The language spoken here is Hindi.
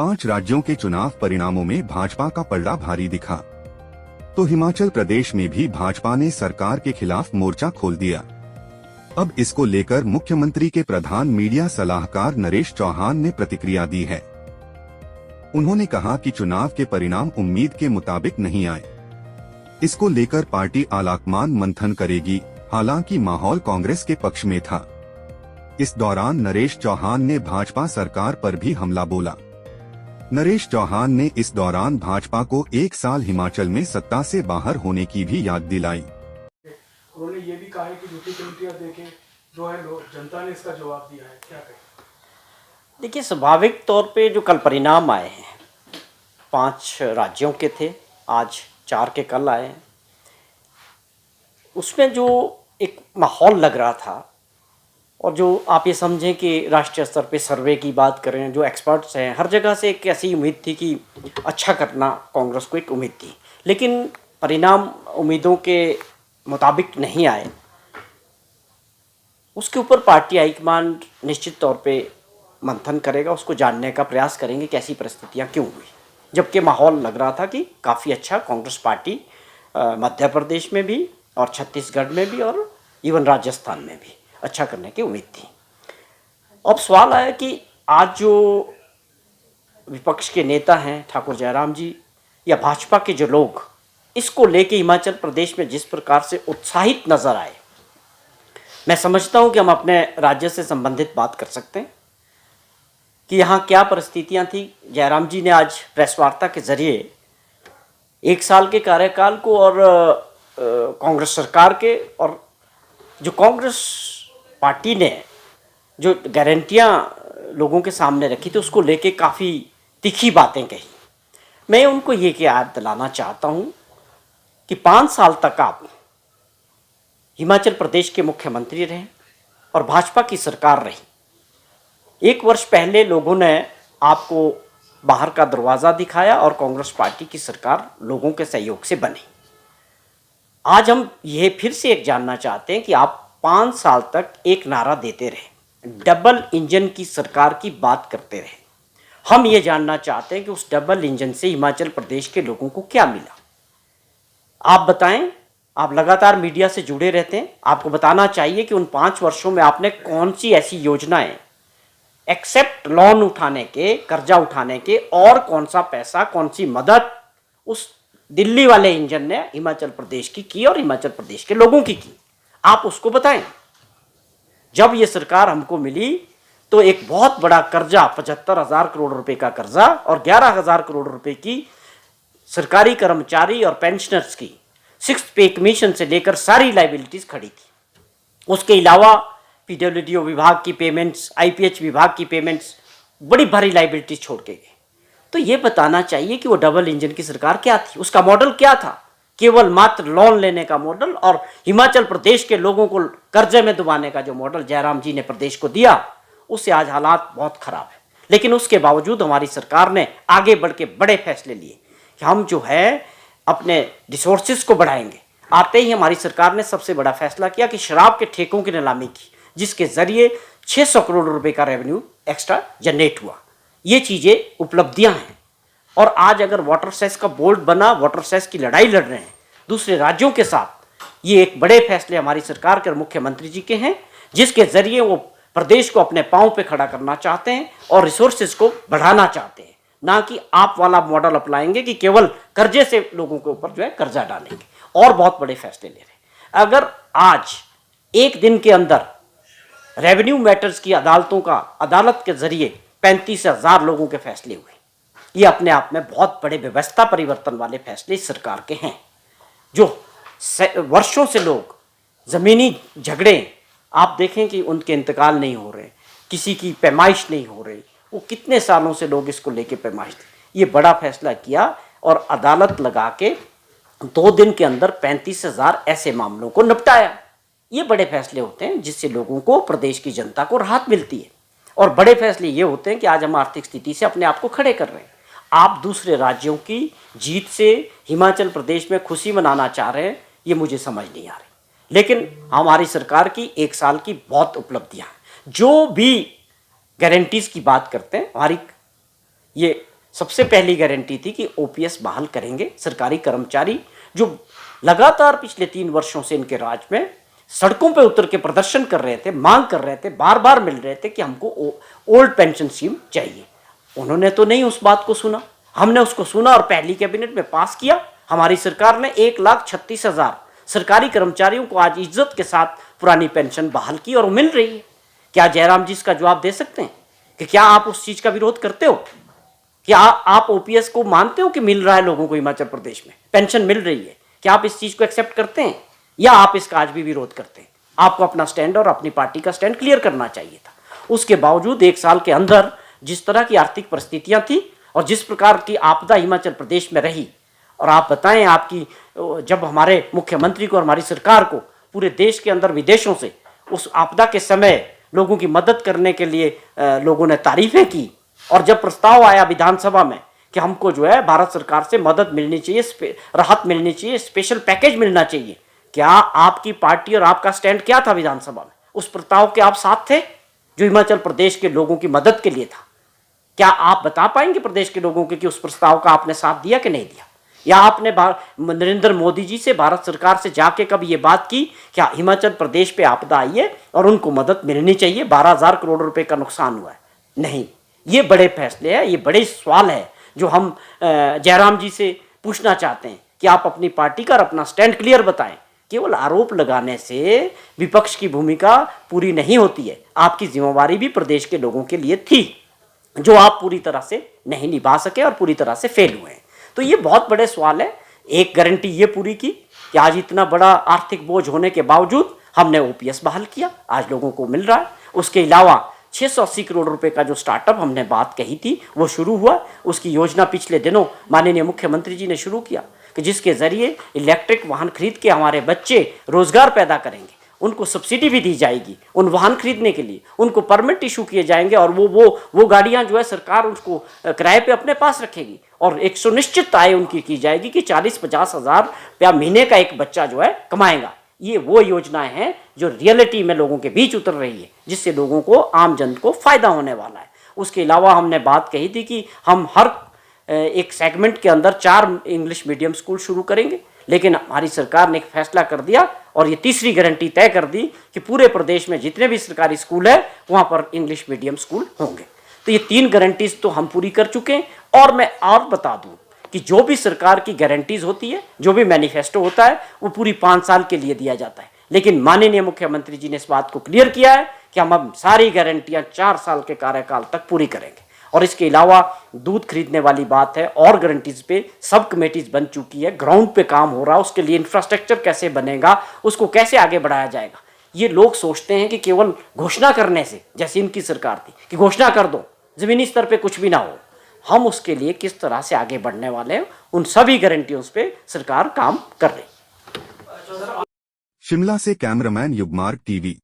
5 राज्यों के चुनाव परिणामों में भाजपा का पलड़ा भारी दिखा, तो हिमाचल प्रदेश में भी भाजपा ने सरकार के खिलाफ मोर्चा खोल दिया। अब इसको लेकर मुख्यमंत्री के प्रधान मीडिया सलाहकार नरेश चौहान ने प्रतिक्रिया दी है। उन्होंने कहा कि चुनाव के परिणाम उम्मीद के मुताबिक नहीं आए। इसको लेकर पार्टी आलाकमान मंथन करेगी। हालांकि माहौल कांग्रेस के पक्ष में था। इस दौरान नरेश चौहान ने भाजपा सरकार पर भी हमला बोला। नरेश चौहान ने इस दौरान भाजपा को 1 साल हिमाचल में सत्ता से बाहर होने की भी याद दिलाई। उन्होंने ये भी कहा है कि झूठी कमेटियां देके जो है जनता ने इसका जवाब दिया है, क्या कहें? देखिए, स्वाभाविक तौर पे जो कल परिणाम आए हैं 5 राज्यों के थे, आज 4 के कल आए हैं, उसमें जो एक माहौल लग रहा था और जो आप ये समझें कि राष्ट्रीय स्तर पे सर्वे की बात करें, जो एक्सपर्ट्स हैं हर जगह से एक ऐसी उम्मीद थी कि अच्छा करना कांग्रेस को एक उम्मीद थी, लेकिन परिणाम उम्मीदों के मुताबिक नहीं आए। उसके ऊपर पार्टी हाईकमान निश्चित तौर पे मंथन करेगा, उसको जानने का प्रयास करेंगे कि ऐसी परिस्थितियां क्यों हुई, जबकि माहौल लग रहा था कि काफ़ी अच्छा कांग्रेस पार्टी मध्य प्रदेश में भी और छत्तीसगढ़ में भी और इवन राजस्थान में भी अच्छा करने की उम्मीद थी। अब सवाल आया कि आज जो विपक्ष के नेता हैं ठाकुर जयराम जी या भाजपा के जो लोग इसको लेके हिमाचल प्रदेश में जिस प्रकार से उत्साहित नजर आए, मैं समझता हूं कि हम अपने राज्य से संबंधित बात कर सकते हैं कि यहाँ क्या परिस्थितियां थी। जयराम जी ने आज प्रेस वार्ता के जरिए 1 साल के कार्यकाल को और कांग्रेस सरकार के और जो कांग्रेस पार्टी ने जो गारंटियां लोगों के सामने रखी थी उसको लेके काफ़ी तीखी बातें कही। मैं उनको ये याद दिलाना चाहता हूं कि 5 साल तक आप हिमाचल प्रदेश के मुख्यमंत्री रहे और भाजपा की सरकार रही। 1 वर्ष पहले लोगों ने आपको बाहर का दरवाज़ा दिखाया और कांग्रेस पार्टी की सरकार लोगों के सहयोग से बनी। आज हम ये फिर से एक जानना चाहते हैं कि आप 5 साल तक एक नारा देते रहे, डबल इंजन की सरकार की बात करते रहे। हम ये जानना चाहते हैं कि उस डबल इंजन से हिमाचल प्रदेश के लोगों को क्या मिला, आप बताएं। आप लगातार मीडिया से जुड़े रहते हैं, आपको बताना चाहिए कि उन 5 वर्षों में आपने कौन सी ऐसी योजनाएं एक्सेप्ट लोन उठाने के, कर्जा उठाने के, और कौन सा पैसा, कौन सी मदद उस दिल्ली वाले इंजन ने हिमाचल प्रदेश की और हिमाचल प्रदेश के लोगों की, आप उसको बताएं। जब ये सरकार हमको मिली तो एक बहुत बड़ा कर्जा 75,000 करोड़ रुपए का कर्जा और 11,000 करोड़ रुपए की सरकारी कर्मचारी और पेंशनर्स की 6th पे कमीशन से लेकर सारी लाइबिलिटीज खड़ी थी। उसके अलावा पीडब्ल्यूडी विभाग की पेमेंट्स, आईपीएच विभाग की पेमेंट्स, बड़ी भारी लाइबिलिटीज छोड़ के गए। तो ये बताना चाहिए कि वो डबल इंजन की सरकार क्या थी, उसका मॉडल क्या था। केवल मात्र लोन लेने का मॉडल और हिमाचल प्रदेश के लोगों को कर्जे में डुबाने का जो मॉडल जयराम जी ने प्रदेश को दिया, उससे आज हालात बहुत खराब है। लेकिन उसके बावजूद हमारी सरकार ने आगे बढ़ के बड़े फैसले लिए कि हम जो है अपने रिसोर्सेज को बढ़ाएंगे। आते ही हमारी सरकार ने सबसे बड़ा फैसला किया कि शराब के ठेकों की नीलामी की, जिसके जरिए 600 करोड़ रुपए का रेवेन्यू एक्स्ट्रा जनरेट हुआ। ये चीज़ें उपलब्धियां हैं। और आज अगर वाटर सेस का बोर्ड बना, वाटर सेस की लड़ाई लड़ रहे हैं दूसरे राज्यों के साथ, ये एक बड़े फैसले हमारी सरकार के और मुख्यमंत्री जी के हैं, जिसके जरिए वो प्रदेश को अपने पांव पे खड़ा करना चाहते हैं और रिसोर्सेज को बढ़ाना चाहते हैं, ना कि आप वाला मॉडल अपनाएंगे कि केवल कर्जे से लोगों के ऊपर जो है कर्जा डालेंगे और बहुत बड़े फैसले ले रहे हैं। अगर आज 1 दिन के अंदर रेवेन्यू मैटर्स की अदालत के जरिए 35,000 लोगों के फैसले हुए, ये अपने आप में बहुत बड़े व्यवस्था परिवर्तन वाले फैसले इस सरकार के हैं। जो वर्षों से लोग ज़मीनी झगड़े, आप देखें कि उनके इंतकाल नहीं हो रहे, किसी की पैमाइश नहीं हो रही, वो कितने सालों से लोग इसको लेके पैमाइश थे। ये बड़ा फैसला किया और अदालत लगा के 2 दिन के अंदर 35,000 ऐसे मामलों को निपटाया। ये बड़े फैसले होते हैं जिससे लोगों को, प्रदेश की जनता को राहत मिलती है। और बड़े फैसले ये होते हैं कि आज हम आर्थिक स्थिति से अपने आप को खड़े कर रहे हैं। आप दूसरे राज्यों की जीत से हिमाचल प्रदेश में खुशी मनाना चाह रहे हैं, ये मुझे समझ नहीं आ रही। लेकिन हमारी सरकार की 1 साल की बहुत उपलब्धियां हैं। जो भी गारंटीज की बात करते हैं, हमारी ये सबसे पहली गारंटी थी कि ओपीएस बहाल करेंगे। सरकारी कर्मचारी जो लगातार पिछले 3 वर्षों से इनके राज में सड़कों पे उतर के प्रदर्शन कर रहे थे, मांग कर रहे थे, बार बार मिल रहे थे कि हमको ओल्ड पेंशन स्कीम चाहिए, उन्होंने तो नहीं उस बात को सुना। हमने उसको सुना और पहली कैबिनेट में पास किया। हमारी सरकार ने 1,36,000 सरकारी कर्मचारियों को आज इज्जत के साथ पुरानी पेंशन बहाल की और मिल रही है। क्या जयराम जी इसका जवाब दे सकते हैं कि क्या आप उस चीज का विरोध करते हो? क्या आप ओपीएस को मानते हो कि मिल रहा है लोगों को हिमाचल प्रदेश में पेंशन मिल रही है? क्या आप इस चीज को एक्सेप्ट करते हैं या आप इसका आज भी विरोध करते हैं? आपको अपना स्टैंड और अपनी पार्टी का स्टैंड क्लियर करना चाहिए था। उसके बावजूद 1 साल के अंदर जिस तरह की आर्थिक परिस्थितियां थी और जिस प्रकार की आपदा हिमाचल प्रदेश में रही, और आप बताएं आपकी जब हमारे मुख्यमंत्री को और हमारी सरकार को पूरे देश के अंदर विदेशों से उस आपदा के समय लोगों की मदद करने के लिए लोगों ने तारीफें की, और जब प्रस्ताव आया विधानसभा में कि हमको जो है भारत सरकार से मदद मिलनी चाहिए, राहत मिलनी चाहिए, स्पेशल पैकेज मिलना चाहिए, क्या आपकी पार्टी और आपका स्टैंड क्या था विधानसभा में? उस प्रस्ताव के आप साथ थे जो हिमाचल प्रदेश के लोगों की मदद के लिए था? क्या आप बता पाएंगे प्रदेश के लोगों के कि उस प्रस्ताव का आपने साथ दिया कि नहीं दिया? या आपने नरेंद्र मोदी जी से, भारत सरकार से जाके कब ये बात की क्या हिमाचल प्रदेश पे आपदा आई है और उनको मदद मिलनी चाहिए, 12,000 करोड़ रुपए का नुकसान हुआ है? नहीं। ये बड़े फैसले हैं, ये बड़े सवाल है जो हम जयराम जी से पूछना चाहते हैं कि आप अपनी पार्टी का और अपना स्टैंड क्लियर बताएं। केवल आरोप लगाने से विपक्ष की भूमिका पूरी नहीं होती है। आपकी जिम्मेवारी भी प्रदेश के लोगों के लिए थी जो आप पूरी तरह से नहीं निभा सके और पूरी तरह से फेल हुए हैं। तो ये बहुत बड़े सवाल है। एक गारंटी ये पूरी की कि आज इतना बड़ा आर्थिक बोझ होने के बावजूद हमने ओपीएस बहाल किया, आज लोगों को मिल रहा है। उसके अलावा 680 करोड़ रुपए का जो स्टार्टअप हमने बात कही थी वो शुरू हुआ। उसकी योजना पिछले दिनों माननीय मुख्यमंत्री जी ने शुरू किया कि जिसके जरिए इलेक्ट्रिक वाहन खरीद के हमारे बच्चे रोजगार पैदा करेंगे, उनको सब्सिडी भी दी जाएगी उन वाहन खरीदने के लिए, उनको परमिट इशू किए जाएंगे और वो गाड़ियां जो है सरकार उसको किराए पे अपने पास रखेगी और एक सुनिश्चित आय उनकी की जाएगी कि 40-50 हज़ार रुपया महीने का एक बच्चा जो है कमाएगा। ये वो योजनाएं हैं जो रियलिटी में लोगों के बीच उतर रही है, जिससे लोगों को, आम जन को फायदा होने वाला है। उसके अलावा हमने बात कही थी कि हम हर एक सेगमेंट के अंदर 4 इंग्लिश मीडियम स्कूल शुरू करेंगे, लेकिन हमारी सरकार ने एक फैसला कर दिया और ये तीसरी गारंटी तय कर दी कि पूरे प्रदेश में जितने भी सरकारी स्कूल है वहां पर इंग्लिश मीडियम स्कूल होंगे। तो ये 3 गारंटीज तो हम पूरी कर चुके हैं। और मैं और बता दूं कि जो भी सरकार की गारंटीज होती है, जो भी मैनिफेस्टो होता है, वो पूरी 5 साल के लिए दिया जाता है, लेकिन माननीय मुख्यमंत्री जी ने इस बात को क्लियर किया है कि हम अब सारी गारंटियां 4 साल के कार्यकाल तक पूरी करेंगे। और इसके अलावा दूध खरीदने वाली बात है और गारंटीज पे सब कमेटीज बन चुकी है, ग्राउंड पे काम हो रहा है, उसके लिए इंफ्रास्ट्रक्चर कैसे बनेगा, उसको कैसे आगे बढ़ाया जाएगा। ये लोग सोचते हैं कि केवल घोषणा करने से, जैसे इनकी सरकार थी कि घोषणा कर दो, जमीनी स्तर पे कुछ भी ना हो, हम उसके लिए किस तरह से आगे बढ़ने वाले हैं उन सभी गारंटियों पे सरकार काम कर रही है। शिमला से कैमरामैन युगमार्ग टीवी।